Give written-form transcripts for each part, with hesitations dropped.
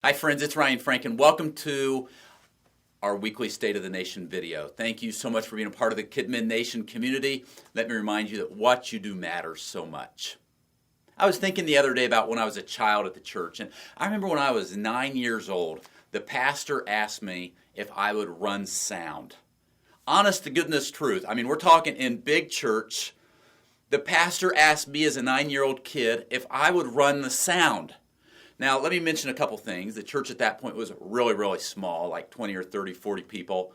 Hi friends, it's Ryan Frank and welcome to our weekly State of the Nation video. Thank you so much for being a part of the Kidmin Nation community. Let me remind you that what you do matters so much. I was thinking the other day about when I was a child at the church, and I remember when I was 9 years old, the pastor asked me if I would run sound. Honest to goodness truth. I mean, we're talking in big church. The pastor asked me as a 9-year-old kid if I would run the sound. Now, let me mention a couple things. The church at that point was really, really small, like 20 or 30, 40 people.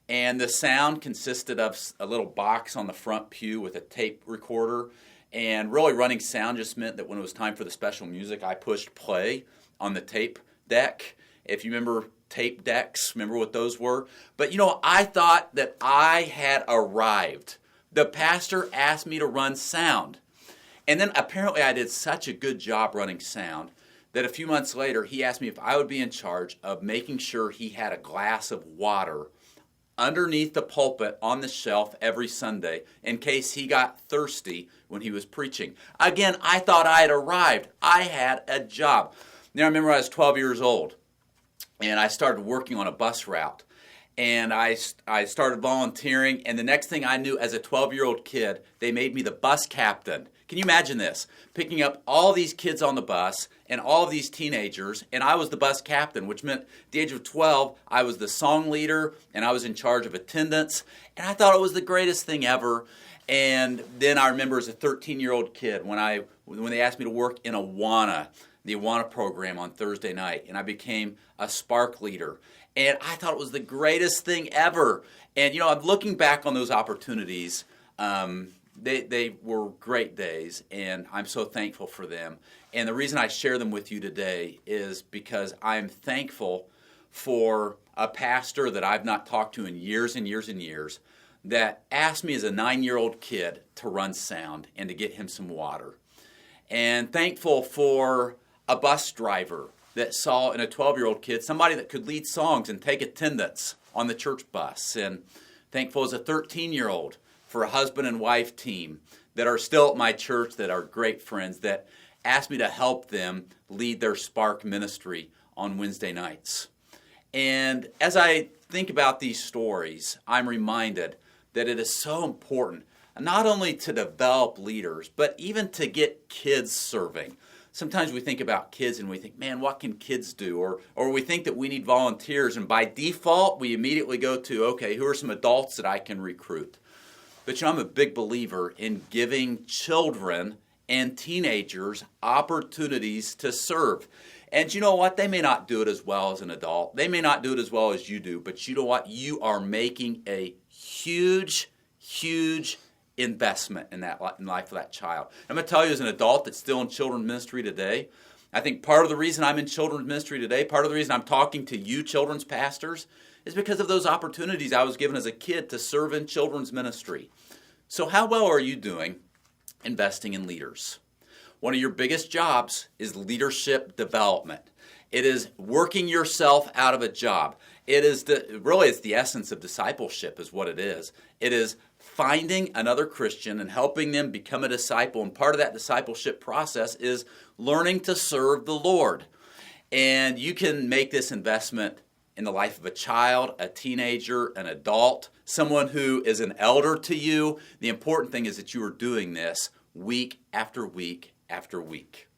And the sound consisted of a little box on the front pew with a tape recorder. And really running sound just meant that when it was time for the special music, I pushed play on the tape deck. If you remember tape decks, remember what those were? But I thought that I had arrived. The pastor asked me to run sound. And then apparently I did such a good job running sound that a few months later, he asked me if I would be in charge of making sure he had a glass of water underneath the pulpit on the shelf every Sunday in case he got thirsty when he was preaching. Again, I thought I had arrived. I had a job. Now, I remember I was 12 years old, and I started working on a bus route. And I started volunteering, and the next thing I knew, as a 12-year-old kid, they made me the bus captain. Can you imagine this? Picking up all these kids on the bus and all of these teenagers, and I was the bus captain, which meant at the age of 12, I was the song leader, and I was in charge of attendance, and I thought it was the greatest thing ever. And then I remember as a 13-year-old kid when they asked me to work in the Awana program on Thursday night, and I became a Spark leader. And I thought it was the greatest thing ever. And I'm looking back on those opportunities. They were great days, and I'm so thankful for them. And the reason I share them with you today is because I'm thankful for a pastor that I've not talked to in years and years and years that asked me as a 9-year-old kid to run sound and to get him some water. And thankful for a bus driver that saw in a 12-year-old kid somebody that could lead songs and take attendance on the church bus. And thankful as a 13-year-old for a husband and wife team that are still at my church, that are great friends, that asked me to help them lead their Spark ministry on Wednesday nights. And as I think about these stories, I'm reminded that it is so important not only to develop leaders, but even to get kids serving. Sometimes we think about kids and we think, man, what can kids do? Or we think that we need volunteers, and by default, we immediately go to, okay, who are some adults that I can recruit? But I'm a big believer in giving children and teenagers opportunities to serve. And you know what? They may not do it as well as an adult. They may not do it as well as you do, but you know what? You are making a huge, huge investment in life of that child. I'm going to tell you, as an adult that's still in children's ministry today, I think part of the reason I'm in children's ministry today, part of the reason I'm talking to you children's pastors, is because of those opportunities I was given as a kid to serve in children's ministry. So how well are you doing investing in leaders? One of your biggest jobs is leadership development. It is working yourself out of a job. It is it's the essence of discipleship is what it is. It is finding another Christian and helping them become a disciple. And part of that discipleship process is learning to serve the Lord. And you can make this investment in the life of a child, a teenager, an adult, someone who is an elder to you. The important thing is that you are doing this week after week after week.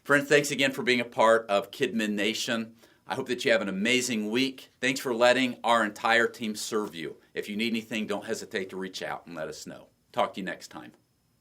Friends, thanks again for being a part of Kidmin Nation. I hope that you have an amazing week. Thanks for letting our entire team serve you. If you need anything, don't hesitate to reach out and let us know. Talk to you next time.